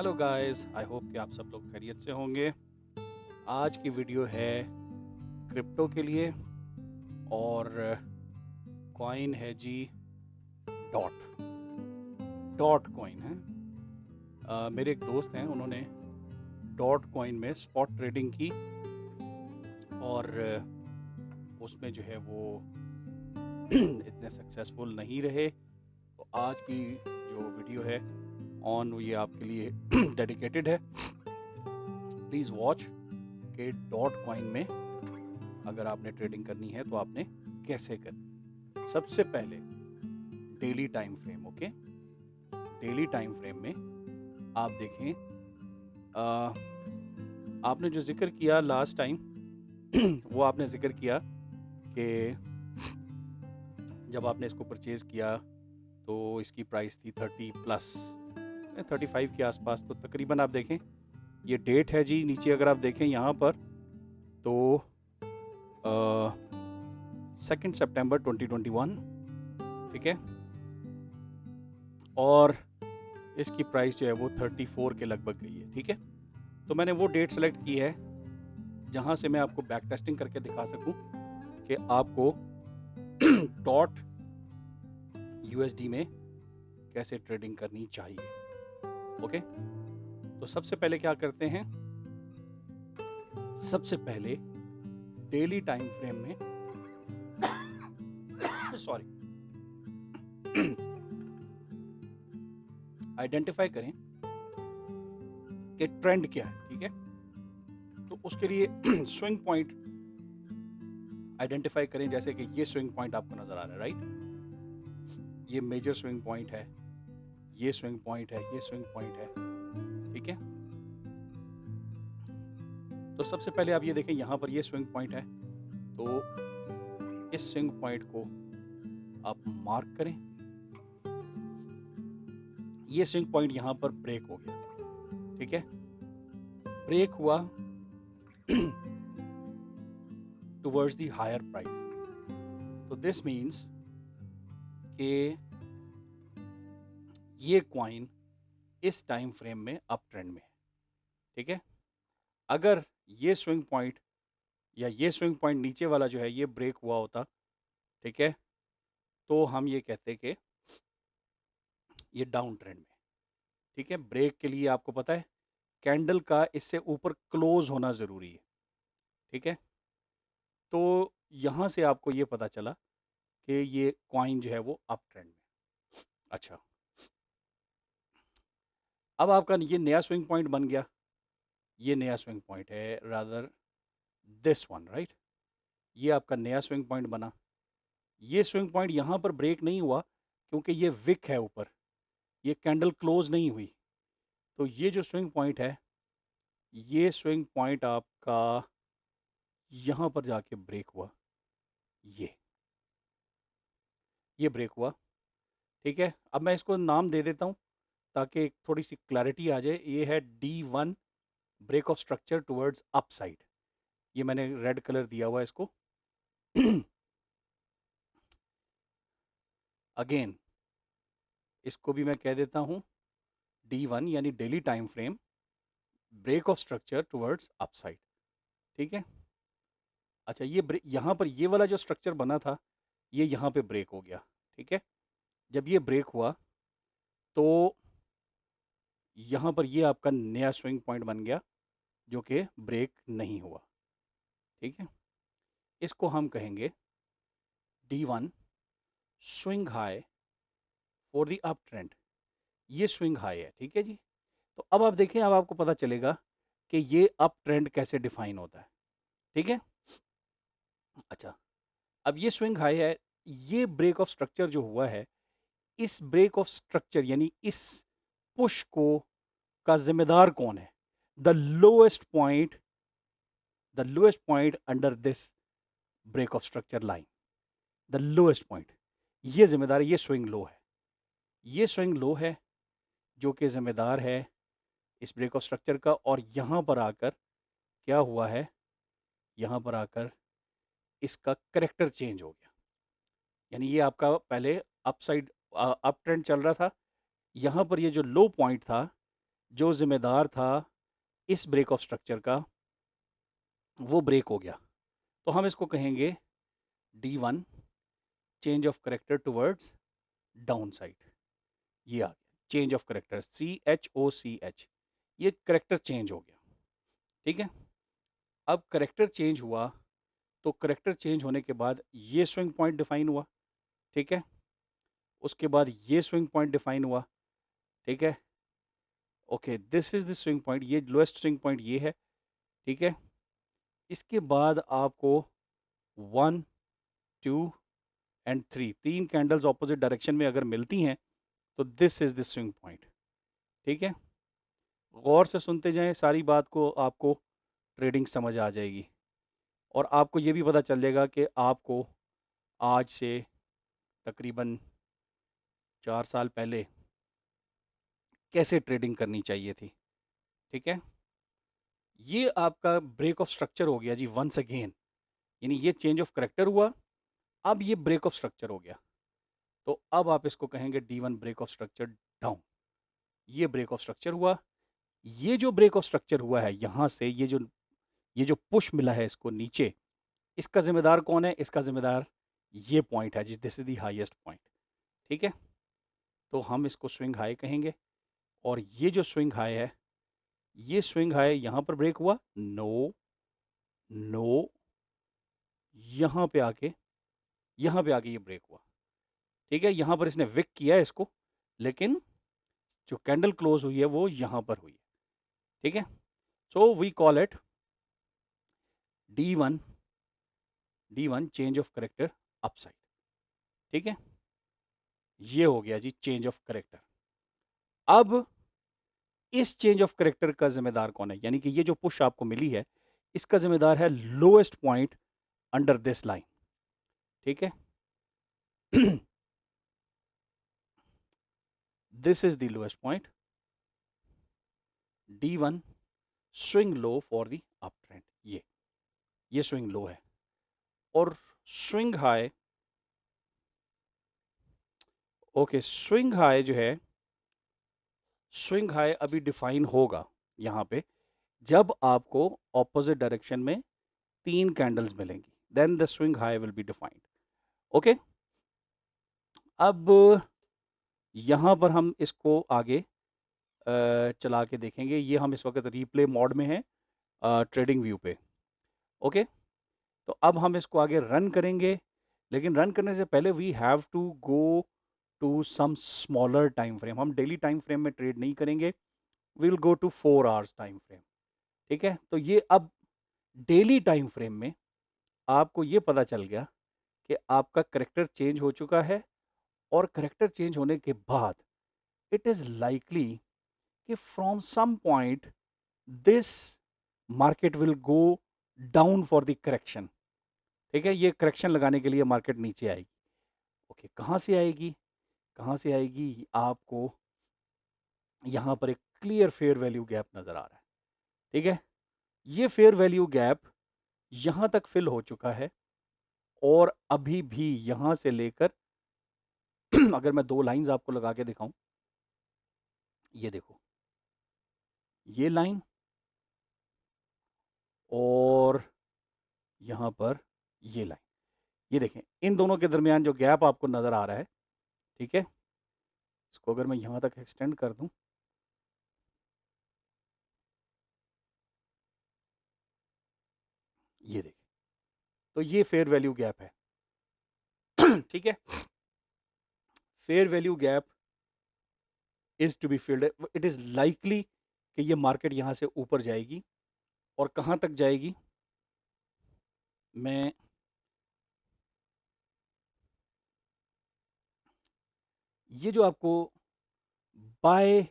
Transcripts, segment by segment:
Hello guys, I hope कि आप सब लोग खैरियत से होंगे। आज की वीडियो है क्रिप्टो के लिए और कॉइन है जी डॉट डॉट कॉइन है। मेरे एक दोस्त हैं, उन्होंने डॉट कॉइन में स्पॉट ट्रेडिंग की और उसमें जो है वो इतने सक्सेसफुल नहीं रहे। तो आज की जो वीडियो है ऑन ये आपके लिए डेडिकेटेड है। प्लीज़ वॉच के डॉट कॉइन में अगर आपने ट्रेडिंग करनी है तो आपने कैसे करनी। सबसे पहले daily time frame. Okay, daily time frame में आप देखें, आ, आपने जो जिक्र किया लास्ट टाइम वो आपने जिक्र किया कि जब आपने इसको परचेज़ किया तो इसकी प्राइस थी 30+ 35 के आसपास। तो तकरीबन आप देखें, ये डेट है जी नीचे अगर आप देखें यहाँ पर, तो 2 सितंबर 2021, ठीक है। और इसकी प्राइस जो है वो 34 के लगभग गई है, ठीक है। तो मैंने वो डेट सेलेक्ट की है जहाँ से मैं आपको बैक टेस्टिंग करके दिखा सकूँ कि आपको डॉट यूएसडी में कैसे ट्रेडिंग करनी चाहिए। ओके, तो सबसे पहले क्या करते हैं, सबसे पहले डेली टाइम फ्रेम में सॉरी आइडेंटिफाई करें कि ट्रेंड क्या है, ठीक है। तो उसके लिए स्विंग पॉइंट आइडेंटिफाई करें, जैसे कि ये स्विंग पॉइंट आपको नजर आ रहा है, राइट। ये मेजर स्विंग पॉइंट है, ये स्विंग पॉइंट है, ये स्विंग पॉइंट है, ठीक है। तो सबसे पहले आप ये देखें, यहाँ पर ये स्विंग पॉइंट है, तो इस स्विंग पॉइंट को आप मार्क करें। ये स्विंग पॉइंट यहाँ पर ब्रेक हो गया, ठीक है। ब्रेक हुआ टुवर्ड्स द हायर प्राइस। तो दिस मीन्स कि ये कॉइन इस टाइम फ्रेम में अप ट्रेंड में है, ठीक है। अगर ये स्विंग पॉइंट या ये स्विंग पॉइंट नीचे वाला जो है ये ब्रेक हुआ होता, ठीक है, तो हम ये कहते कि ये डाउन ट्रेंड में, ठीक है। ब्रेक के लिए आपको पता है कैंडल का इससे ऊपर क्लोज होना ज़रूरी है, ठीक है। तो यहाँ से आपको ये पता चला कि ये कॉइन जो है वो अप ट्रेंड में। अच्छा, अब आपका ये नया स्विंग पॉइंट बन गया, ये नया स्विंग पॉइंट है, रादर दिस वन, राइट। ये आपका नया स्विंग पॉइंट बना। ये स्विंग पॉइंट यहाँ पर ब्रेक नहीं हुआ क्योंकि ये विक है ऊपर, ये कैंडल क्लोज नहीं हुई। तो ये जो स्विंग पॉइंट है, ये स्विंग पॉइंट आपका यहाँ पर जाके ब्रेक हुआ, ये ब्रेक हुआ, ठीक है। अब मैं इसको नाम दे देता हूँ ताकि एक थोड़ी सी क्लैरिटी आ जाए। ये है D1 break of structure towards upside, ये मैंने रेड कलर दिया हुआ है इसको। अगेन इसको भी मैं कह देता हूँ D1 यानी daily time frame break of structure towards upside, ठीक है। अच्छा, ये यहाँ पर ये वाला जो स्ट्रक्चर बना था ये यहाँ पे ब्रेक हो गया, ठीक है। जब ये ब्रेक हुआ तो यहाँ पर ये आपका नया स्विंग पॉइंट बन गया जो कि ब्रेक नहीं हुआ, ठीक है। इसको हम कहेंगे D1 swing high for the up trend. ये स्विंग हाई है, ठीक है जी। तो अब आप देखें, अब आपको पता चलेगा कि ये अप ट्रेंड कैसे डिफाइन होता है, ठीक है। अच्छा, अब ये स्विंग हाई है, ये ब्रेक ऑफ स्ट्रक्चर जो हुआ है, इस ब्रेक ऑफ स्ट्रक्चर यानी इस पुश को का जिम्मेदार कौन है? The lowest point, the lowest point under this break of structure line, the lowest point, ये जिम्मेदार है, ये स्विंग लो है। ये स्विंग लो है जो कि जिम्मेदार है इस ब्रेक ऑफ स्ट्रक्चर का। और यहाँ पर आकर क्या हुआ है, यहाँ पर आकर इसका करेक्टर चेंज हो गया। यानी ये आपका पहले अपसाइड अप ट्रेंड चल रहा था, यहाँ पर ये जो लो पॉइंट था जो ज़िम्मेदार था इस ब्रेक ऑफ स्ट्रक्चर का, वो ब्रेक हो गया। तो हम इसको कहेंगे D1 change of character towards down side. ये आ गया चेंज ऑफ करेक्टर, CHOCH, ये करेक्टर चेंज हो गया। ठीक है, अब करेक्टर चेंज हुआ, तो करेक्टर चेंज होने के बाद ये स्विंग पॉइंट डिफाइन हुआ। ठीक है, उसके बाद ये स्विंग पॉइंट डिफाइन हुआ। ठीक है, okay, this is the swing point, ये लोएस्ट स्विंग पॉइंट ये है। ठीक है, इसके बाद आपको 1 2 एंड 3, तीन कैंडल्स ऑपोजिट डायरेक्शन में अगर मिलती हैं तो this is the swing point. ठीक है, गौर से सुनते जाएं, सारी बात को आपको ट्रेडिंग समझ आ जाएगी और आपको ये भी पता चल जाएगा कि आपको आज से तकरीबन 4 साल पहले कैसे ट्रेडिंग करनी चाहिए थी। ठीक है, ये आपका ब्रेक ऑफ स्ट्रक्चर हो गया जी वंस अगेन, यानी ये चेंज ऑफ करेक्टर हुआ, अब ये ब्रेक ऑफ स्ट्रक्चर हो गया। तो अब आप इसको कहेंगे D1 break of structure down. ये ब्रेक ऑफ स्ट्रक्चर हुआ, ये जो ब्रेक ऑफ स्ट्रक्चर हुआ है यहाँ से, ये जो पुश मिला है इसको नीचे, इसका ज़िम्मेदार कौन है? इसका ज़िम्मेदार ये पॉइंट है जी, this is the highest point. ठीक है, तो हम इसको स्विंग हाई कहेंगे और ये जो स्विंग हाई है, ये स्विंग हाई यहाँ पर ब्रेक हुआ, नो, नो, यहाँ पे आके ये ब्रेक हुआ। ठीक है, यहाँ पर इसने विक किया है इसको, लेकिन जो कैंडल क्लोज हुई है वो यहाँ पर हुई है। ठीक है, so we call it D1 change of character upside. ठीक है, ये हो गया जी चेंज ऑफ करेक्टर। अब इस चेंज ऑफ करेक्टर का जिम्मेदार कौन है? यानी कि ये जो पुश आपको मिली है, इसका जिम्मेदार है lowest point under this line. ठीक है, this is the lowest point, D1 swing low for the up trend. ये स्विंग लो है और swing high, okay, swing high जो है, स्विंग हाई अभी डिफाइन होगा यहाँ पे, जब आपको ऑपोजिट डायरेक्शन में 3 कैंडल्स मिलेंगी, then the swing high will be defined. Okay, अब यहाँ पर हम इसको आगे चला के देखेंगे। ये हम इस वक्त रीप्ले मोड में हैं ट्रेडिंग व्यू पे। ओके, तो अब हम इसको आगे रन करेंगे, लेकिन रन करने से पहले we have to go to some smaller time frame. हम डेली टाइम फ्रेम में ट्रेड नहीं करेंगे, will go to 4 hours time frame. ठीक है, तो ये अब डेली टाइम फ्रेम में आपको ये पता चल गया कि आपका करेक्टर चेंज हो चुका है और करेक्टर चेंज होने के बाद इट इज़ लाइकली कि from some point this market will go down for the correction. ठीक है, ये करेक्शन लगाने के लिए मार्केट नीचे आएगी। ओके, कहाँ से आएगी? कहाँ से आएगी? आपको यहाँ पर एक क्लियर फेयर वैल्यू गैप नज़र आ रहा है। ठीक है, ये फेयर वैल्यू गैप यहाँ तक फिल हो चुका है और अभी भी यहाँ से लेकर अगर मैं 2 लाइंस आपको लगा के दिखाऊं, ये देखो, ये लाइन और यहाँ पर ये लाइन, ये देखें, इन दोनों के दरमियान जो गैप आपको नज़र आ रहा है। ठीक है, इसको अगर मैं यहाँ तक एक्सटेंड कर दूं, ये देखें, तो ये फेयर वैल्यू गैप है। ठीक है, fair value gap is to be filled, it is likely कि ये मार्केट यहाँ से ऊपर जाएगी और कहाँ तक जाएगी? मैं ये जो आपको बाय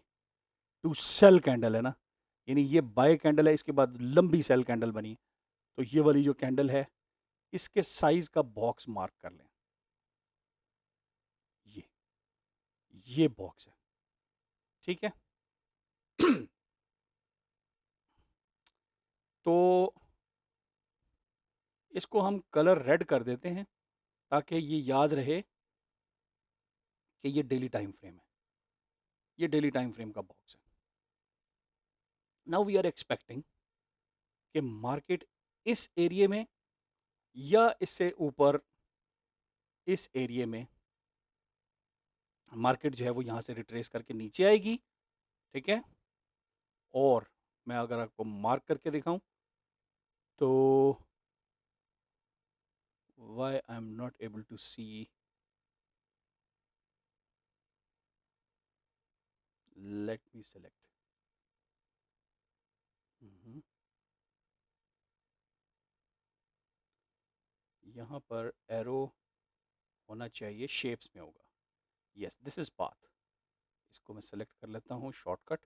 टू सेल कैंडल है ना, यानी ये बाय कैंडल है, इसके बाद लंबी सेल कैंडल बनी, तो ये वाली जो कैंडल है, इसके साइज का बॉक्स मार्क कर लें। ये ये बॉक्स है। ठीक है, तो इसको हम कलर रेड कर देते हैं ताकि ये याद रहे कि ये डेली टाइम फ्रेम है। ये डेली टाइम फ्रेम का बॉक्स है। नाउ वी आर एक्सपेक्टिंग कि मार्केट इस एरिया में या इससे ऊपर इस एरिया में मार्केट जो है वो यहाँ से रिट्रेस करके नीचे आएगी, ठीक है। और मैं अगर आपको मार्क करके दिखाऊं तो why I'm not able to see, let me select। यहाँ पर एरो होना चाहिए, शेप्स में होगा। Yes, this is path. इसको मैं सेलेक्ट कर लेता हूँ, शॉर्टकट।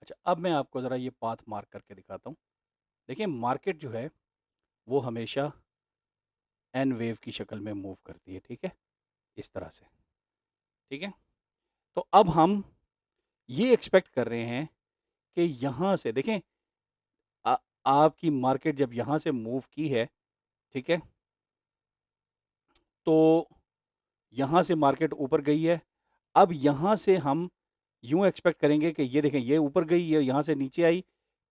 अच्छा, अब मैं आपको ज़रा ये पाथ मार्क करके दिखाता हूँ। देखिए, मार्केट जो है वो हमेशा एन वेव की शक्ल में मूव करती है, ठीक है, इस तरह से, ठीक है। तो अब हम ये एक्सपेक्ट कर रहे हैं कि यहाँ से देखें, आ, आपकी मार्केट जब यहाँ से मूव की है, ठीक है, तो यहाँ से मार्केट ऊपर गई है। अब यहाँ से हम यूँ एक्सपेक्ट करेंगे कि ये देखें, ये ऊपर गई, ये यहाँ से नीचे आई,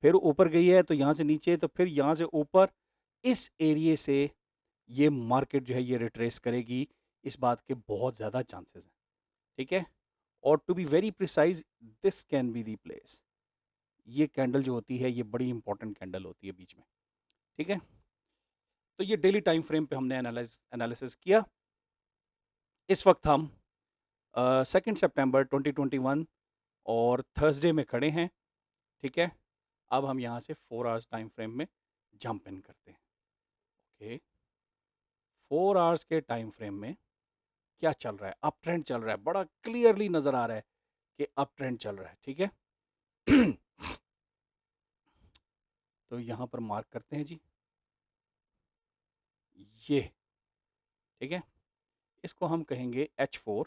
फिर ऊपर गई है, तो यहाँ से नीचे, तो फिर यहाँ से ऊपर, इस एरिए से ये मार्केट जो है ये रिट्रेस करेगी। इस बात के बहुत ज़्यादा चांसेस हैं, ठीक है। और to be very precise, this can be the place. ये कैंडल जो होती है ये बड़ी इंपॉर्टेंट कैंडल होती है बीच में, ठीक है। तो ये डेली टाइम फ्रेम पे हमने एनालिसिस किया। इस वक्त हम 2 सितंबर 2021 और थर्सडे में खड़े हैं, ठीक है। अब हम यहाँ से 4 आवर्स टाइम फ्रेम में जंप इन करते हैं। ओके, 4 आवर्स के टाइम फ्रेम में क्या चल रहा है? अप ट्रेंड चल रहा है, बड़ा क्लियरली नज़र आ रहा है कि अप ट्रेंड चल रहा है, ठीक है। तो यहाँ पर मार्क करते हैं जी, ये, ठीक है। इसको हम कहेंगे H4,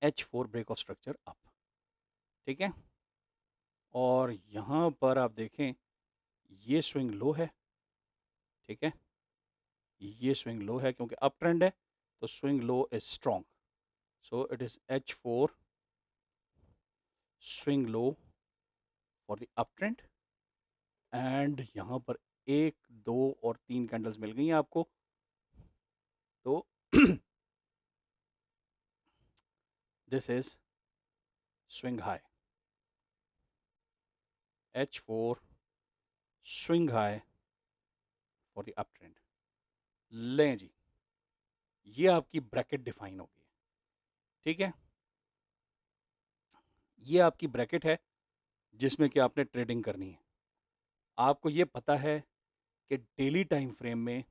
H4 break of structure up, ठीक है। और यहाँ पर आप देखें, ये स्विंग लो है, ठीक है। ये स्विंग लो है क्योंकि अप ट्रेंड है, तो swing low is strong, so it is H4 swing low for the up trend. And यहाँ पर 1, 2 और 3 कैंडल्स मिल गई हैं आपको, तो this is swing high, H4 swing high for the up trend. लें जी, ये आपकी ब्रैकेट डिफाइन हो गई है, ठीक है। ये आपकी ब्रैकेट है जिसमें कि आपने ट्रेडिंग करनी है। आपको ये पता है कि डेली टाइम फ्रेम में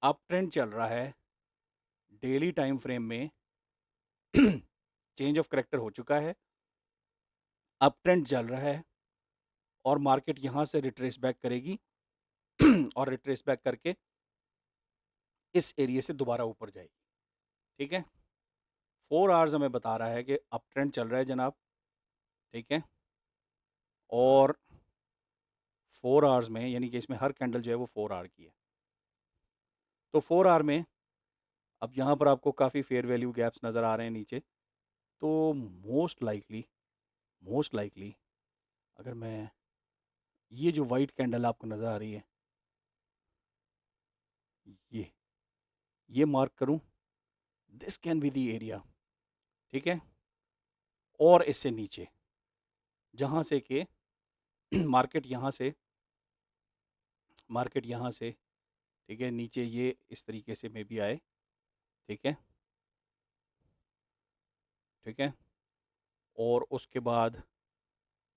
अप ट्रेंड चल रहा है, डेली टाइम फ्रेम में चेंज ऑफ करेक्टर हो चुका है, अप ट्रेंड चल रहा है, और मार्केट यहाँ से रिट्रेस बैक करेगी और रिट्रेस बैक करके इस एरिया से दोबारा ऊपर जाएगी, ठीक है। 4 आवर्स हमें बता रहा है कि अप ट्रेंड चल रहा है जनाब, ठीक है। और 4 आवर्स में, यानी कि इसमें हर कैंडल जो है वो 4 आवर की है, तो 4 आवर में अब यहाँ पर आपको काफ़ी फेयर वैल्यू गैप्स नज़र आ रहे हैं नीचे। तो मोस्ट लाइकली अगर मैं ये जो वाइट कैंडल आपको नज़र आ रही है, ये ये मार्क करूं, this can be the area, ठीक है। और इससे नीचे जहाँ से कि मार्केट यहाँ से, ठीक है, नीचे ये इस तरीके से मे भी आए, ठीक है, ठीक है। और उसके बाद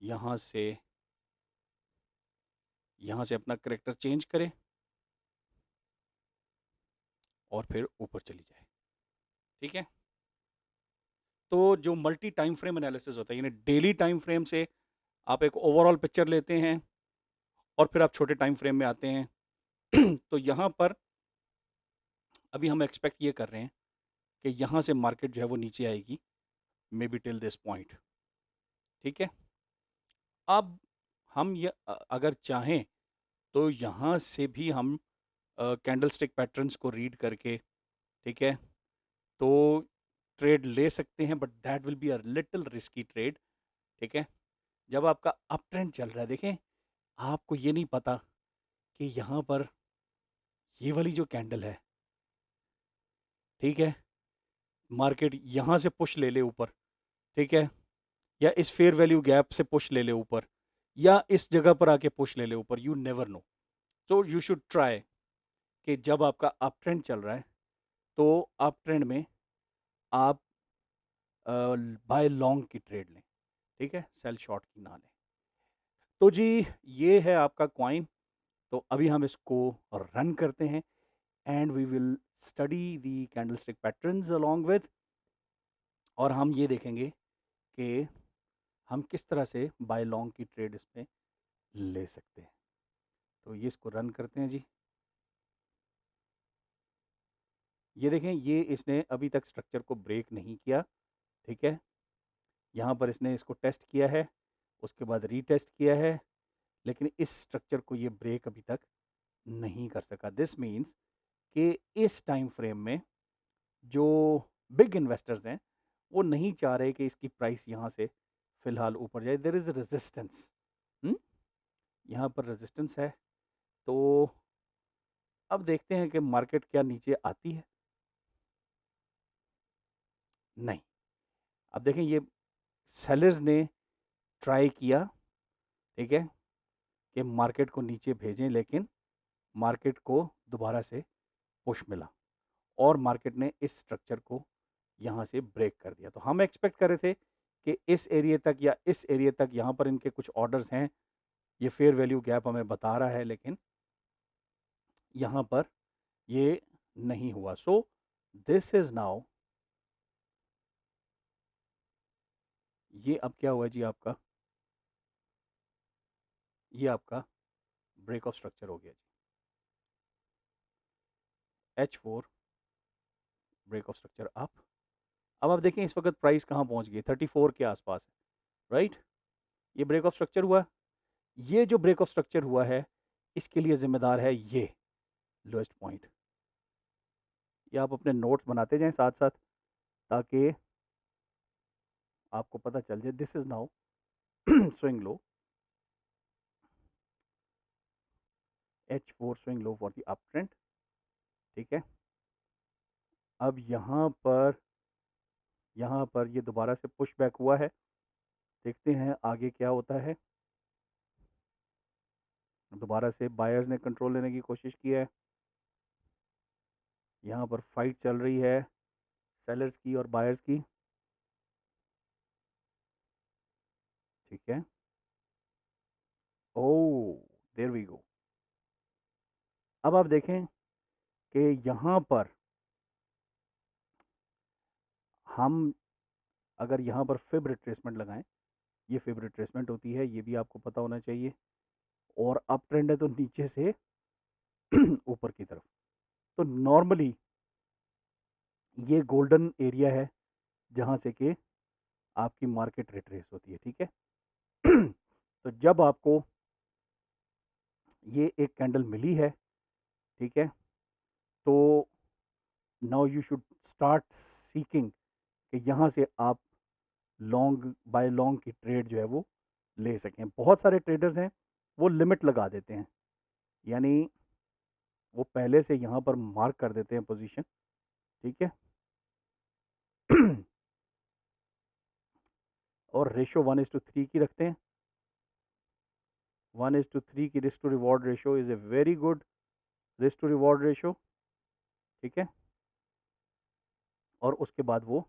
यहाँ से अपना करेक्टर चेंज करे और फिर ऊपर चली जाए, ठीक है। तो जो मल्टी टाइम फ्रेम एनालिसिस होता है, यानी डेली टाइम फ्रेम से आप एक ओवरऑल पिक्चर लेते हैं और फिर आप छोटे टाइम फ्रेम में आते हैं। तो यहाँ पर अभी हम एक्सपेक्ट ये कर रहे हैं कि यहाँ से मार्केट जो है वो नीचे आएगी, may be till this point, ठीक है। अब हम ये अगर चाहें तो यहाँ से भी हम कैंडल स्टिक पैटर्न्स को रीड करके, ठीक है, तो ट्रेड ले सकते हैं, but that will be a little risky trade. ठीक है, जब आपका अप ट्रेंड चल रहा है, देखें आपको ये नहीं पता कि यहाँ पर ये वाली जो कैंडल है, ठीक है, मार्केट यहाँ से पुश ले ले ऊपर, ठीक है, या इस फेयर वैल्यू गैप से पुश ले ले ऊपर, या इस जगह पर आके पुश ले ले ऊपर, यू नेवर नो। तो यू शुड ट्राई कि जब आपका अप ट्रेंड चल रहा है तो अप ट्रेंड में आप बाय लॉन्ग की ट्रेड लें, ठीक है, सेल शॉर्ट की ना लें। तो जी ये है आपका कॉइन। तो अभी हम इसको रन करते हैं and we will study the candlestick patterns along with, और हम ये देखेंगे कि हम किस तरह से बाय लॉन्ग की ट्रेड इसमें ले सकते हैं। तो ये इसको रन करते हैं जी। ये देखें, ये इसने अभी तक स्ट्रक्चर को ब्रेक नहीं किया, ठीक है, यहाँ पर इसने इसको टेस्ट किया है, उसके बाद रीटेस्ट किया है, लेकिन इस स्ट्रक्चर को ये ब्रेक अभी तक नहीं कर सका। दिस मीन्स कि इस टाइम फ्रेम में जो बिग इन्वेस्टर्स हैं वो नहीं चाह रहे कि इसकी प्राइस यहाँ से फ़िलहाल ऊपर जाए। देयर इज़ रेजिस्टेंस, यहाँ पर रेजिस्टेंस है। तो अब देखते हैं कि मार्केट क्या नीचे आती है। नहीं, अब देखें ये सेलर्स ने ट्राई किया, ठीक है, कि मार्केट को नीचे भेजें, लेकिन मार्केट को दोबारा से पुश मिला और मार्केट ने इस स्ट्रक्चर को यहाँ से ब्रेक कर दिया। तो हम एक्सपेक्ट कर रहे थे कि इस एरिया तक या इस एरिया तक यहाँ पर इनके कुछ ऑर्डर्स हैं, ये फेयर वैल्यू गैप हमें बता रहा है, लेकिन यहाँ पर ये नहीं हुआ। सो दिस इज़ नाउ, ये अब क्या हुआ जी आपका, ये आपका ब्रेक ऑफ स्ट्रक्चर हो गया जी। H4 break of structure up. अब आप देखें इस वक्त प्राइस कहाँ पहुँच गई, 34 के आसपास है, राइट। ये ब्रेक ऑफ स्ट्रक्चर हुआ, ये जो ब्रेक ऑफ स्ट्रक्चर हुआ है इसके लिए ज़िम्मेदार है ये लोएस्ट पॉइंट। ये आप अपने नोट्स बनाते जाएं साथ साथ, ताकि आपको पता चल जाए। This is now swing low, H4 swing low for the up trend, ठीक है। अब यहाँ पर ये दोबारा से पुश बैक हुआ है, देखते हैं आगे क्या होता है। दोबारा से बायर्स ने कंट्रोल लेने की कोशिश की है, यहाँ पर फाइट चल रही है सेलर्स की और बायर्स की, ठीक है। ओह, देयर वी गो। अब आप देखें कि यहाँ पर हम अगर यहाँ पर फिब रिट्रेसमेंट लगाएं, ये फिब रिट्रेसमेंट होती है, ये भी आपको पता होना चाहिए, और अप ट्रेंड है तो नीचे से ऊपर की तरफ। तो नॉर्मली ये गोल्डन एरिया है जहाँ से कि आपकी मार्केट रिट्रेस होती है, ठीक है। तो जब आपको ये एक कैंडल मिली है, ठीक है, तो now you should start seeking कि यहाँ से आप लॉन्ग बाय लॉन्ग की ट्रेड जो है वो ले सकें। बहुत सारे ट्रेडर्स हैं वो लिमिट लगा देते हैं, यानी वो पहले से यहाँ पर मार्क कर देते हैं पोजीशन, ठीक है। और रेशो 1:3 की रखते हैं। 1:3 की risk to reward ratio is a very good risk to reward ratio, ठीक है। और उसके बाद वो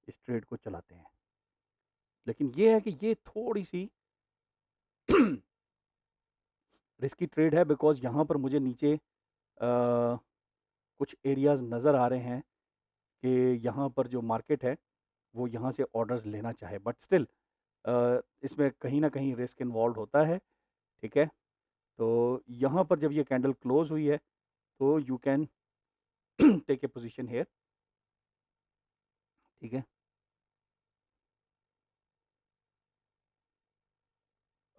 इस ट्रेड को चलाते हैं। लेकिन ये है कि ये थोड़ी सी रिस्की ट्रेड है, बिकॉज यहाँ पर मुझे नीचे कुछ एरियाज़ नज़र आ रहे हैं कि यहाँ पर जो मार्केट है वो यहाँ से ऑर्डर्स लेना चाहे, बट स्टिल इसमें कहीं ना कहीं रिस्क इन्वॉल्व होता है, ठीक है। तो यहाँ पर जब ये कैंडल क्लोज हुई है तो you can take a position here, ठीक है।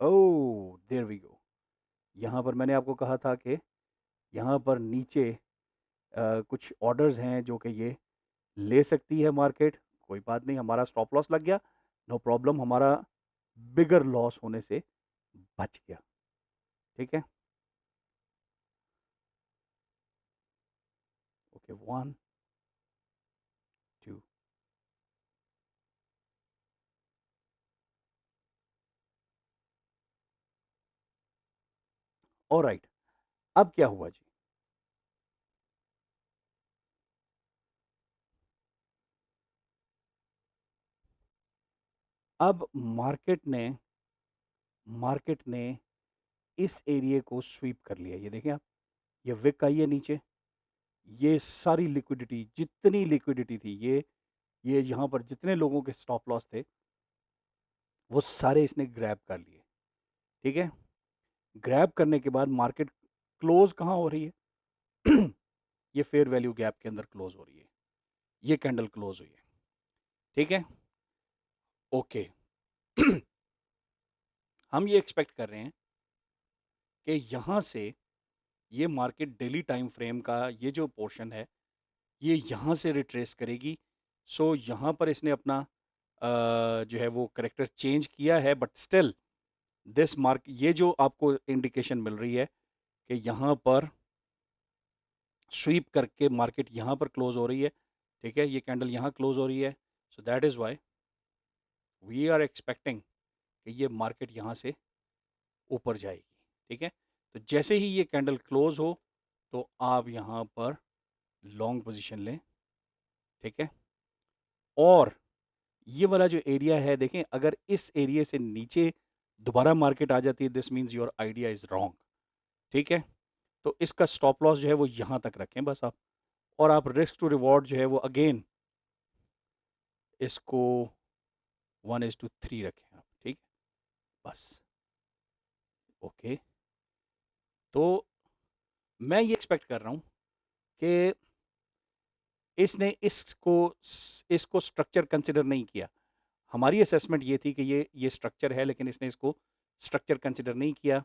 Oh, there we go. यहाँ पर मैंने आपको कहा था कि यहाँ पर नीचे कुछ ऑर्डर्स हैं जो कि ये ले सकती है मार्केट, कोई बात नहीं, हमारा स्टॉप लॉस लग गया, नो प्रॉब्लम, हमारा बिगर लॉस होने से बच गया। ठीक है, ओके, 1 2 ऑलराइट। अब क्या हुआ जी? अब मार्केट ने इस एरिया को स्वीप कर लिया। ये देखें आप, ये विक आई है नीचे, ये सारी लिक्विडिटी, जितनी लिक्विडिटी थी, ये यहाँ पर जितने लोगों के स्टॉप लॉस थे, वो सारे इसने ग्रैब कर लिए। ठीक है, ग्रैब करने के बाद मार्केट क्लोज कहाँ हो रही है? ये फेयर वैल्यू गैप के अंदर क्लोज हो रही है, ये कैंडल क्लोज हुई है। ठीक है, ओके। हम ये एक्सपेक्ट कर रहे हैं कि यहाँ से ये मार्केट डेली टाइम फ्रेम का ये जो पोर्शन है, ये यहाँ से रिट्रेस करेगी। सो यहाँ पर इसने अपना जो है वो करेक्टर चेंज किया है, बट स्टिल दिस मार्क, ये जो आपको इंडिकेशन मिल रही है कि यहाँ पर स्वीप करके मार्केट यहाँ पर क्लोज हो रही है। ठीक है, ये कैंडल यहाँ क्लोज हो रही है, so that is why we are expecting कि ये मार्केट यहाँ से ऊपर जाएगी। ठीक है, तो जैसे ही ये कैंडल क्लोज हो तो आप यहाँ पर लॉन्ग पोजीशन लें। ठीक है, और ये वाला जो एरिया है देखें, अगर इस एरिया से नीचे दोबारा मार्केट आ जाती है, this means your idea is wrong. ठीक है, तो इसका स्टॉप लॉस जो है वो यहाँ तक रखें बस आप, और आप रिस्क टू रिवॉर्ड जो है वो अगेन इसको 1:3 रखें आप। ठीक है, बस, ओके। तो मैं ये एक्सपेक्ट कर रहा हूँ कि इसने इसको स्ट्रक्चर कंसिडर नहीं किया। हमारी असेसमेंट ये थी कि ये स्ट्रक्चर है, लेकिन इसने इसको स्ट्रक्चर कंसिडर नहीं किया।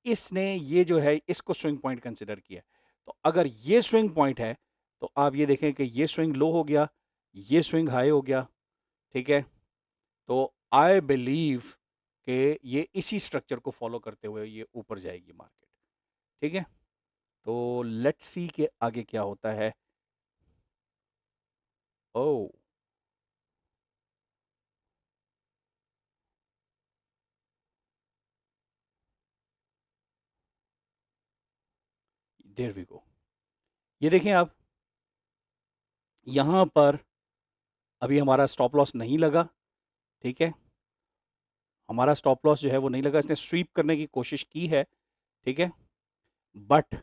इसने ये जो है इसको स्विंग पॉइंट कंसिडर किया। तो अगर ये स्विंग पॉइंट है तो आप ये देखें कि ये स्विंग लो हो गया, ये स्विंग हाई हो गया। ठीक है, तो आई बिलीव कि ये इसी स्ट्रक्चर को फॉलो करते हुए ये ऊपर जाएगी मार्केट। ठीक है, तो लेट्स सी कि आगे क्या होता है। Oh, there we go. ये देखें आप, यहाँ पर अभी हमारा स्टॉप लॉस नहीं लगा। ठीक है, हमारा स्टॉप लॉस जो है वो नहीं लगा, इसने स्वीप करने की कोशिश की है। ठीक है, बट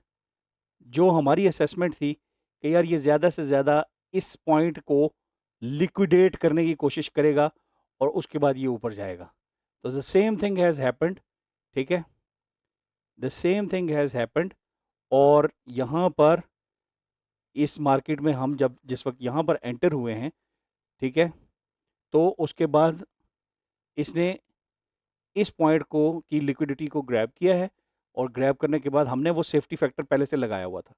जो हमारी असेसमेंट थी कि यार ये ज़्यादा से ज़्यादा इस पॉइंट को लिक्विडेट करने की कोशिश करेगा और उसके बाद ये ऊपर जाएगा। तो the same thing has happened. ठीक है, the same thing has happened. और यहाँ पर इस मार्केट में हम जब जिस वक्त यहाँ पर एंटर हुए हैं, ठीक है, तो उसके बाद इसने इस पॉइंट को की लिक्विडिटी को ग्रैब किया है, और ग्रैब करने के बाद हमने वो सेफ्टी फैक्टर पहले से लगाया हुआ था,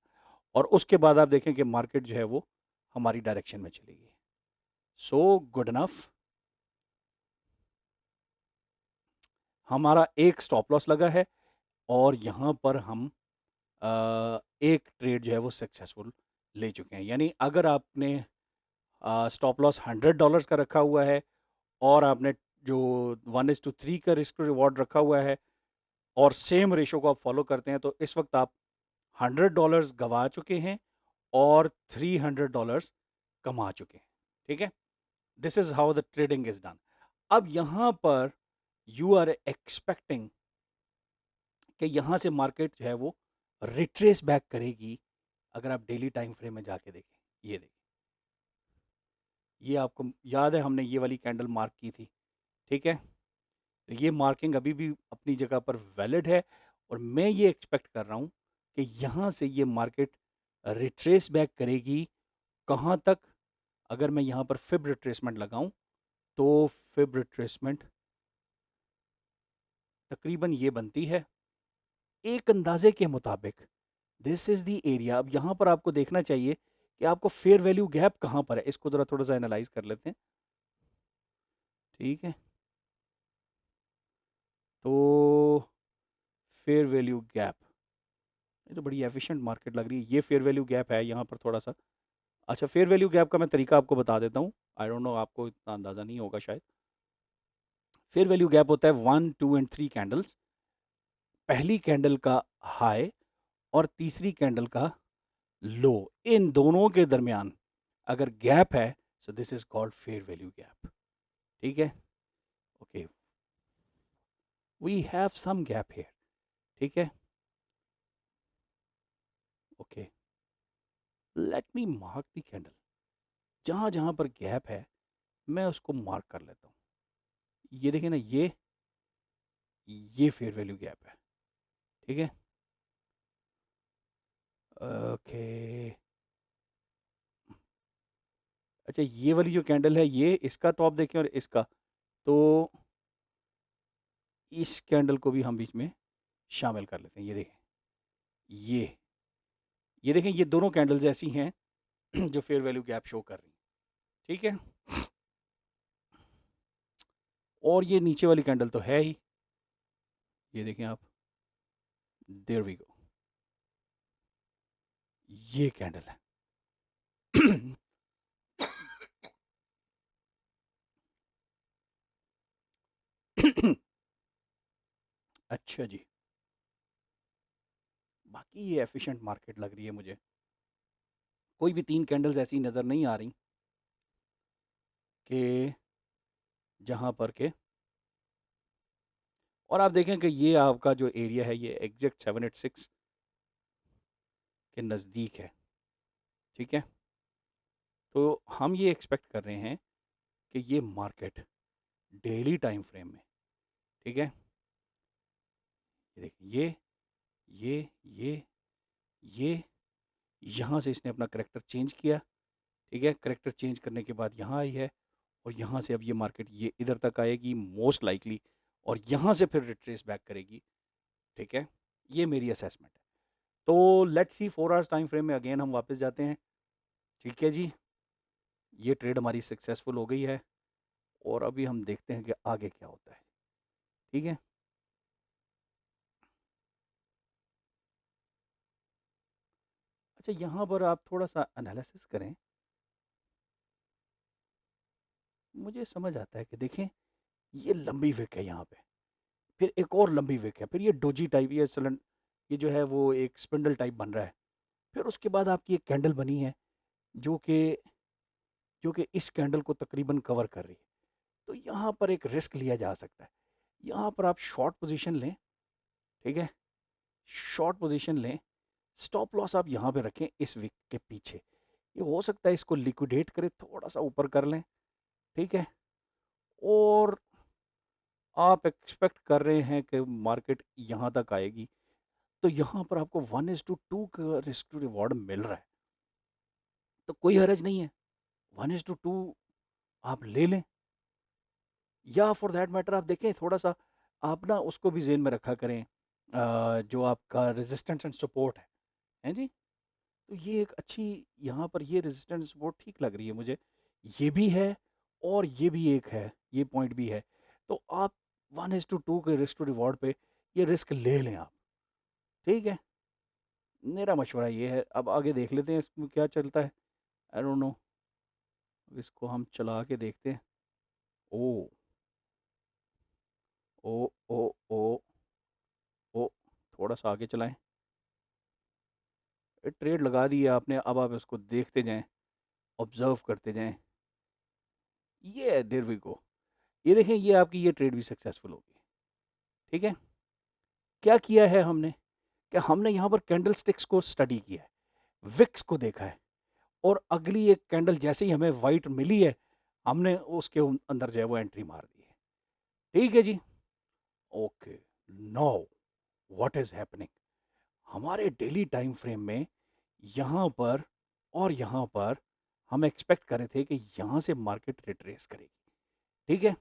और उसके बाद आप देखें कि मार्केट जो है वो हमारी डायरेक्शन में चली गई। सो गुड इनफ, हमारा एक स्टॉप लॉस लगा है, और यहाँ पर हम एक ट्रेड जो है वो सक्सेसफुल ले चुके हैं। यानी अगर आपने स्टॉप लॉस $100 का रखा हुआ है, और आपने जो 1:3 का रिस्क रिवॉर्ड रखा हुआ है, और सेम रेशो को आप फॉलो करते हैं, तो इस वक्त आप $100 गवा चुके हैं और $300 कमा चुके हैं। ठीक है, this is how the trading is done. अब यहाँ पर यू आर एक्सपेक्टिंग कि यहाँ से मार्केट जो है वो रिट्रेस बैक करेगी। अगर आप डेली टाइम फ्रेम में जाके देखें, ये देखिए, ये आपको याद है हमने ये वाली कैंडल मार्क की थी। ठीक है, तो ये मार्किंग अभी भी अपनी जगह पर वैलिड है, और मैं ये एक्सपेक्ट कर रहा हूँ कि यहाँ से ये मार्केट रिट्रेस बैक करेगी। कहाँ तक? अगर मैं यहाँ पर फिब रिट्रेसमेंट लगाऊं, तो फिब रिट्रेसमेंट तकरीबन ये बनती है, एक अंदाजे के मुताबिक दिस इज़ द एरिया। अब यहाँ पर आपको देखना चाहिए कि आपको फेयर वैल्यू गैप कहाँ पर है, इसको ज़रा थोड़ा सा एनालाइज कर लेते हैं। ठीक है, तो फेयर वैल्यू गैप, ये तो बड़ी एफिशिएंट मार्केट लग रही है। ये फेयर वैल्यू गैप है यहाँ पर थोड़ा सा। अच्छा, फेयर वैल्यू गैप का मैं तरीका आपको बता देता हूँ। आई डोंट नो, आपको इतना अंदाज़ा नहीं होगा शायद। फेयर वैल्यू गैप होता है 1, 2 एंड 3 कैंडल्स, पहली कैंडल का हाई और तीसरी कैंडल का लो, इन दोनों के दरमियान अगर गैप है, so this is called fair value gap. ठीक है, okay, we have some gap here. ठीक है, okay, let me mark the candle. जहां जहां पर गैप है मैं उसको मार्क कर लेता हूँ। ये देखिए ना, ये फेयर वैल्यू गैप है। ठीक है, ओके, अच्छा, ये वाली जो कैंडल है, ये इसका टॉप देखें और इसका, तो इस कैंडल को भी हम बीच में शामिल कर लेते हैं। ये देखें, ये ये देखें, ये दोनों कैंडल्स ऐसी हैं जो फेयर वैल्यू गैप शो कर रही हैं। ठीक है, और ये नीचे वाली कैंडल तो है ही, ये देखें आप, देयर वी गो, ये कैंडल है। अच्छा जी, बाकी ये एफिशिएंट मार्केट लग रही है मुझे। कोई भी 3 कैंडल्स ऐसी नज़र नहीं आ रही कि जहाँ पर के, और आप देखें कि ये आपका जो एरिया है ये एग्जैक्ट 786 के नज़दीक है। ठीक है, तो हम ये एक्सपेक्ट कर रहे हैं कि ये मार्केट डेली टाइम फ्रेम में, ठीक है, ये देखिए, ये ये ये यहाँ से इसने अपना करेक्टर चेंज किया। ठीक है, करेक्टर चेंज करने के बाद यहाँ आई है, और यहाँ से अब ये मार्केट ये इधर तक आएगी मोस्ट लाइकली, और यहाँ से फिर रिट्रेस बैक करेगी। ठीक है, ये मेरी असेसमेंट है। तो let's see 4 hours time frame में अगेन हम वापस जाते हैं। ठीक है जी, ये ट्रेड हमारी सक्सेसफुल हो गई है, और अभी हम देखते हैं कि आगे क्या होता है। ठीक है, अच्छा, यहाँ पर आप थोड़ा सा एनालिसिस करें, मुझे समझ आता है कि देखें, ये लंबी विक है यहाँ पे, फिर एक और लंबी विक है, फिर ये डोजी टाइप, ये सलन, ये जो है वो एक स्पिंडल टाइप बन रहा है, फिर उसके बाद आपकी एक कैंडल बनी है जो कि इस कैंडल को तकरीबन कवर कर रही है। तो यहाँ पर एक रिस्क लिया जा सकता है, यहाँ पर आप शॉर्ट पोजीशन लें। ठीक है, शॉर्ट पोजीशन लें, स्टॉप लॉस आप यहाँ पे रखें इस विक के पीछे, ये हो सकता है इसको लिक्विडेट करे, थोड़ा सा ऊपर कर लें। ठीक है, और आप एक्सपेक्ट कर रहे हैं कि मार्केट यहाँ तक आएगी, तो यहाँ पर आपको 1:2 का रिस्क टू रिवॉर्ड मिल रहा है, तो कोई हर्ज नहीं है, 1:2 आप ले लें। या फॉर दैट मैटर आप देखें थोड़ा सा, आप ना उसको भी जेन में रखा करें, जो आपका रेजिस्टेंस एंड सपोर्ट है जी, तो ये एक अच्छी, यहाँ पर ये रेजिस्टेंस सपोर्ट ठीक लग रही है मुझे, ये भी है और ये भी एक है, ये पॉइंट भी है, तो आप 1:2 के रिस्क टू रिवॉर्ड पे ये रिस्क ले लें आप। ठीक है, मेरा मशवरा ये है, अब आगे देख लेते हैं इसमें क्या चलता है। आई डोंट नो, इसको हम चला के देखते हैं। ओ ओ ओ ओ ओ, थोड़ा सा आगे चलाएं, ट्रेड लगा दी है आपने, अब आप इसको देखते जाएं, ऑब्जर्व करते जाएं। ये देयर वी गो, ये देखें, ये आपकी ये ट्रेड भी सक्सेसफुल होगी। ठीक है, क्या किया है हमने, कि हमने यहाँ पर कैंडल स्टिक्स को स्टडी किया है, विक्स को देखा है, और अगली एक कैंडल जैसे ही हमें वाइट मिली है, हमने उसके अंदर जो है वो एंट्री मार दी है। ठीक है जी, okay, now what is happening, हमारे डेली टाइम फ्रेम में यहाँ पर और यहाँ पर हम एक्सपेक्ट कर रहे थे कि यहाँ से मार्केट रिट्रेस करेगी। ठीक है,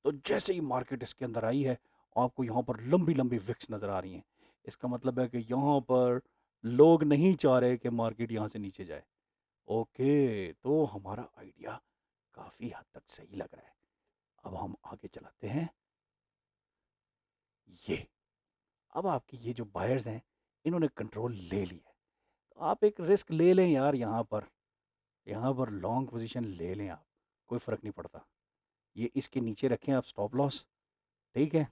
तो जैसे ही मार्केट इसके अंदर आई है, आपको यहाँ पर लंबी लंबी विक्स नज़र आ रही हैं, इसका मतलब है कि यहाँ पर लोग नहीं चाह रहे कि मार्केट यहाँ से नीचे जाए, ओके, तो हमारा आइडिया काफ़ी हद तक सही लग रहा है। अब हम आगे चलाते हैं। ये अब आपकी ये जो बायर्स हैं, इन्होंने कंट्रोल ले लिया है। तो आप एक रिस्क ले लें यार, यहाँ पर लॉन्ग पोजीशन ले लें आप, कोई फ़र्क नहीं पड़ता। ये इसके नीचे रखें आप स्टॉप लॉस, ठीक है?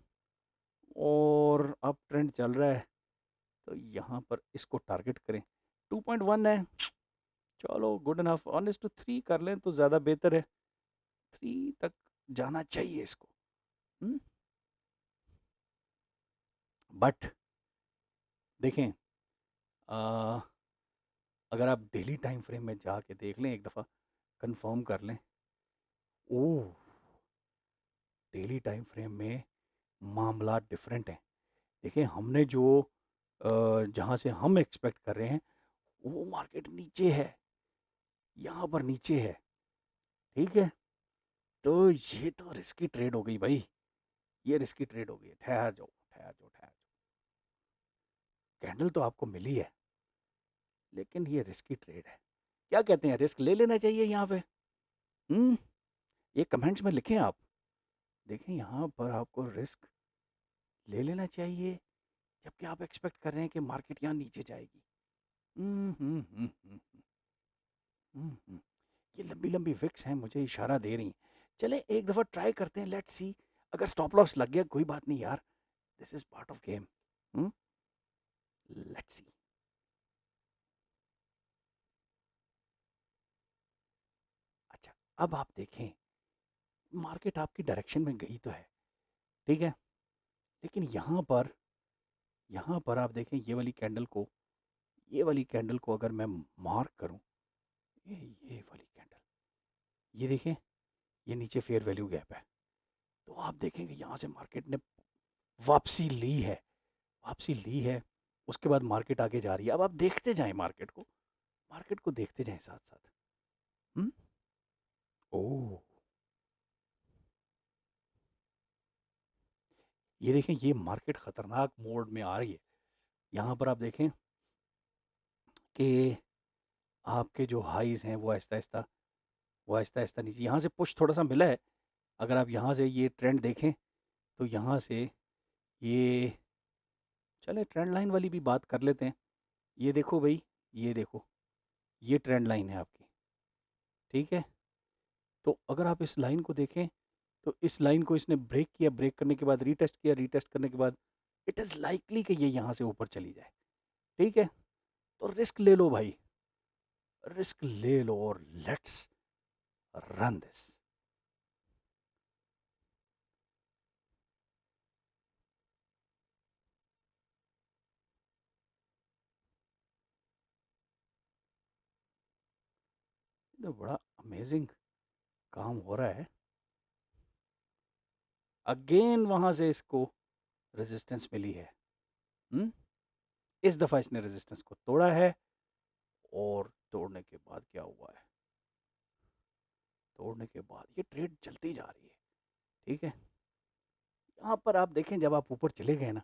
और अब ट्रेंड चल रहा है, तो यहाँ पर इसको टारगेट करें। 2.1 है, चलो गुड इनफ। 1:3 कर लें तो ज़्यादा बेहतर है। 3 तक जाना चाहिए इसको। बट देखें, आ, अगर आप डेली टाइम फ्रेम में जाके देख लें एक दफ़ा, कंफर्म कर लें। ओह, डेली टाइम फ्रेम में मामला डिफरेंट है। देखिए हमने जो जहाँ से हम एक्सपेक्ट कर रहे हैं, वो मार्केट नीचे है, यहाँ पर नीचे है, ठीक है? तो ये तो रिस्की ट्रेड हो गई भाई, ये रिस्की ट्रेड हो गई। ठहर जाओ, ठहर जाओ, ठहर जाओ। कैंडल तो आपको मिली है, लेकिन ये रिस्की ट्रेड है। क्या कहते हैं, रिस्क ले लेना चाहिए यहाँ पे? हम्म ये कमेंट्स में लिखें आप। देखें यहाँ पर आपको रिस्क ले लेना चाहिए, जबकि आप एक्सपेक्ट कर रहे हैं कि मार्केट यहाँ नीचे जाएगी। हम्म हम्म हम्म हम्म हम्म। ये लंबी लंबी विक्स हैं, मुझे इशारा दे रही हैं। चलें एक दफ़ा ट्राई करते हैं, लेट्स सी। अगर स्टॉप लॉस लग गया कोई बात नहीं यार, this is part of game. Let's see. अच्छा, अब आप देखें, मार्केट आपकी डायरेक्शन में गई तो है, ठीक है? लेकिन यहाँ पर आप देखें, ये वाली कैंडल को अगर मैं मार्क करूँ, ये वाली कैंडल, ये देखें, ये नीचे फेयर वैल्यू गैप है। तो आप देखेंगे यहाँ से मार्केट ने वापसी ली है, वापसी ली है। उसके बाद मार्केट आगे जा रही है। अब आप देखते जाएं मार्केट को देखते जाएं साथ साथ। हम्म ओह, ये देखें, ये मार्केट खतरनाक मोड में आ रही है। यहाँ पर आप देखें कि आपके जो हाईज हैं वो आहिस्ता आहिस्ता नीचे, यहाँ से पुश थोड़ा सा मिला है। अगर आप यहाँ से ये ट्रेंड देखें, तो यहाँ से ये, चले ट्रेंड लाइन वाली भी बात कर लेते हैं। ये देखो भाई, ये देखो, ये ट्रेंड लाइन है आपकी, ठीक है? तो अगर आप इस लाइन को देखें, तो इस लाइन को इसने ब्रेक किया, ब्रेक करने के बाद रीटेस्ट किया, रीटेस्ट करने के बाद इट इज़ लाइकली कि ये यहाँ से ऊपर चली जाए, ठीक है? तो रिस्क ले लो भाई, रिस्क ले लो और लेट्स रन दिस। तो बड़ा अमेजिंग काम हो रहा है। अगेन वहाँ से इसको रेजिस्टेंस मिली है। हम्म इस दफ़ा इसने रेजिस्टेंस को तोड़ा है, और तोड़ने के बाद क्या हुआ है, तोड़ने के बाद ये ट्रेड चलती जा रही है, ठीक है? यहाँ पर आप देखें, जब आप ऊपर चले गए ना,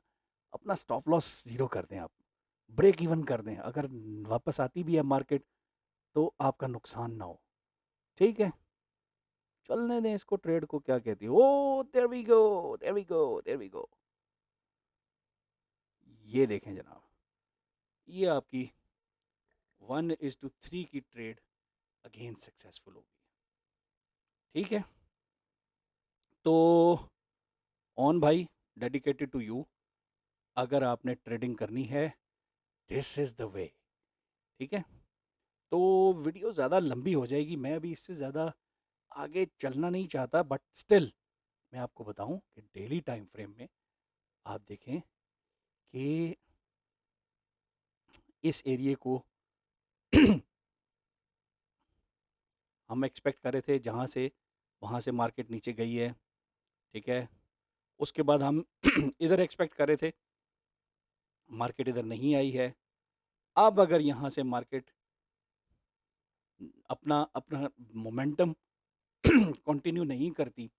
अपना स्टॉप लॉस ज़ीरो कर दें आप, ब्रेक इवन कर दें। अगर वापस आती भी है मार्केट, तो आपका नुकसान ना हो, ठीक है? चलने दें इसको, ट्रेड को, क्या कहती है। Oh there we go, there we go, there we go. ये देखें जनाब, ये आपकी 1:3 की ट्रेड अगेन सक्सेसफुल होगी, ठीक है? तो ऑन भाई, डेडिकेटेड टू यू। अगर आपने ट्रेडिंग करनी है, दिस इज़ द वे, ठीक है? तो वीडियो ज़्यादा लंबी हो जाएगी, मैं अभी इससे ज़्यादा आगे चलना नहीं चाहता, बट स्टिल मैं आपको बताऊं कि डेली टाइम फ्रेम में आप देखें कि इस एरिए को हम एक्सपेक्ट कर रहे थे, जहाँ से वहाँ से मार्केट नीचे गई है, ठीक है? उसके बाद हम इधर एक्सपेक्ट कर रहे थे, मार्केट इधर नहीं आई है। अब अगर यहाँ से मार्केट अपना अपना मोमेंटम कंटिन्यू नहीं करती,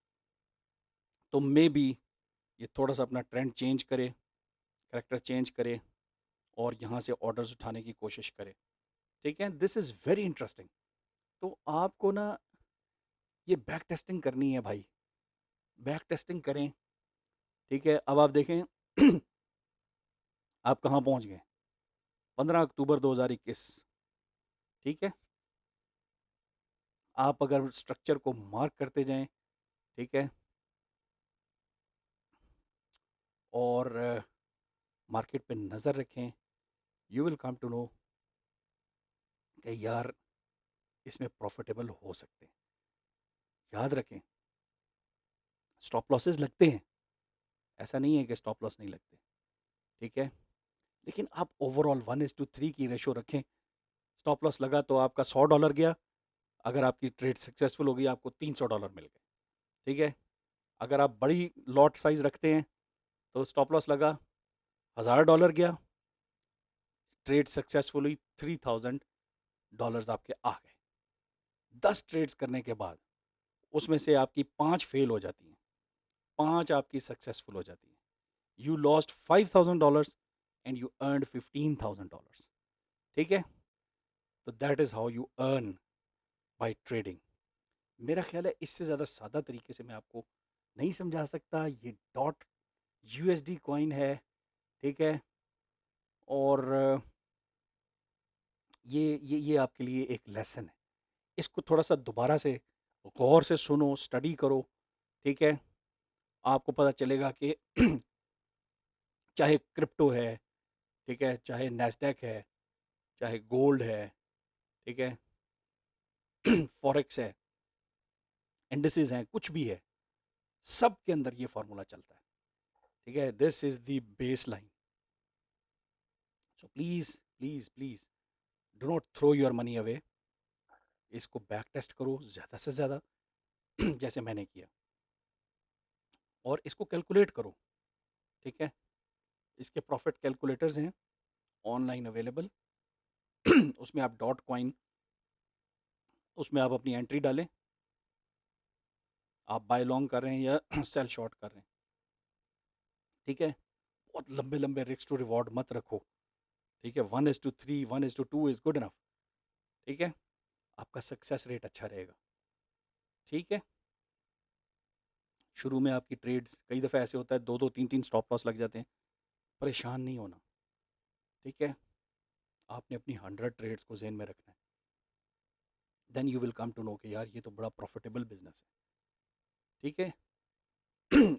तो मे बी ये थोड़ा सा अपना ट्रेंड चेंज करे, करेक्टर चेंज करे, और यहाँ से ऑर्डर्स उठाने की कोशिश करे, ठीक है, दिस इज़ वेरी इंटरेस्टिंग। तो आपको ना ये बैक टेस्टिंग करनी है भाई, बैक टेस्टिंग करें। ठीक है, अब आप देखें आप कहाँ पहुँच गए, 15 अक्टूबर 2021। ठीक है, आप अगर स्ट्रक्चर को मार्क करते जाएं, ठीक है, और मार्केट पे नज़र रखें, you will come to know कि यार इसमें प्रॉफिटेबल हो सकते हैं। याद रखें, स्टॉप लॉसेस लगते हैं, ऐसा नहीं है कि स्टॉप लॉस नहीं लगते। ठीक है, लेकिन आप ओवरऑल 1:3 की रेशो रखें। स्टॉप लॉस लगा तो आपका $100 गया, अगर आपकी ट्रेड सक्सेसफुल हो गई आपको $300 मिल गए। ठीक है, अगर आप बड़ी लॉट साइज रखते हैं तो स्टॉप लॉस लगा, $1000 गया, ट्रेड सक्सेसफुल हुई, $3000 आपके आ गए। 10 ट्रेड्स करने के बाद उसमें से आपकी 5 फेल हो जाती हैं, 5 आपकी सक्सेसफुल हो जाती हैं। You lost $5000 and you earned $15,000। ठीक है, तो that is how you earn by trading. मेरा ख्याल है इससे ज़्यादा सादा तरीके से मैं आपको नहीं समझा सकता। ये डॉट यूएसडी कॉइन है। ठीक है, और ये आपके लिए एक लेसन है। इसको थोड़ा सा दोबारा से गौर से सुनो, स्टडी करो। ठीक है, आपको पता चलेगा कि चाहे क्रिप्टो है, ठीक है, चाहे नैस्डैक है, चाहे गोल्ड है, ठीक है, फॉरेक्स है, इंडिसेस हैं, कुछ भी है, सब के अंदर ये फार्मूला चलता है। ठीक है, this is the base line. So please please please do not throw your money away. इसको बैक टेस्ट करो ज़्यादा से ज़्यादा जैसे मैंने किया, और इसको कैलकुलेट करो। ठीक है, इसके प्रॉफिट कैलकुलेटर्स हैं ऑनलाइन अवेलेबल। उसमें आप डॉट कॉइन, उसमें आप अपनी एंट्री डालें, आप बाय लॉन्ग कर रहे हैं या सेल शॉर्ट कर रहे हैं। ठीक है, बहुत लंबे लंबे रिस्क टू रिवॉर्ड मत रखो। ठीक है, 1:3, 1:2 इज़ गुड इनफ। ठीक है, आपका सक्सेस रेट अच्छा रहेगा। ठीक है, शुरू में आपकी ट्रेड्स कई दफ़ा ऐसे होता है, दो दो तीन तीन स्टॉप लॉस लग जाते हैं। परेशान नहीं होना। ठीक है, आपने अपनी 100 ट्रेड्स को जेन में रखना है। Then you will come to know कि यार ये तो बड़ा प्रॉफिटेबल बिजनेस है। ठीक है,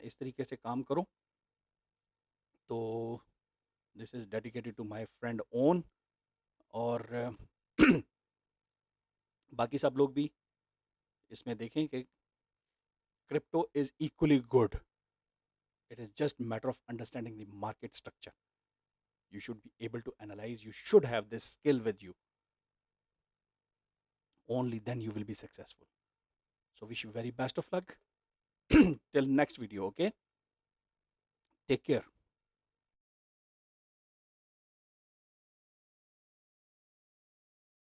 इस तरीके से काम करो। तो this is dedicated to my friend ओन, और बाकी सब लोग भी इसमें देखें कि crypto is equally good. It is just matter of understanding the market structure. You should be able to analyze. You should have this skill with you. Only then you will be successful. So wish you very best of luck. Till next video. Okay, take care.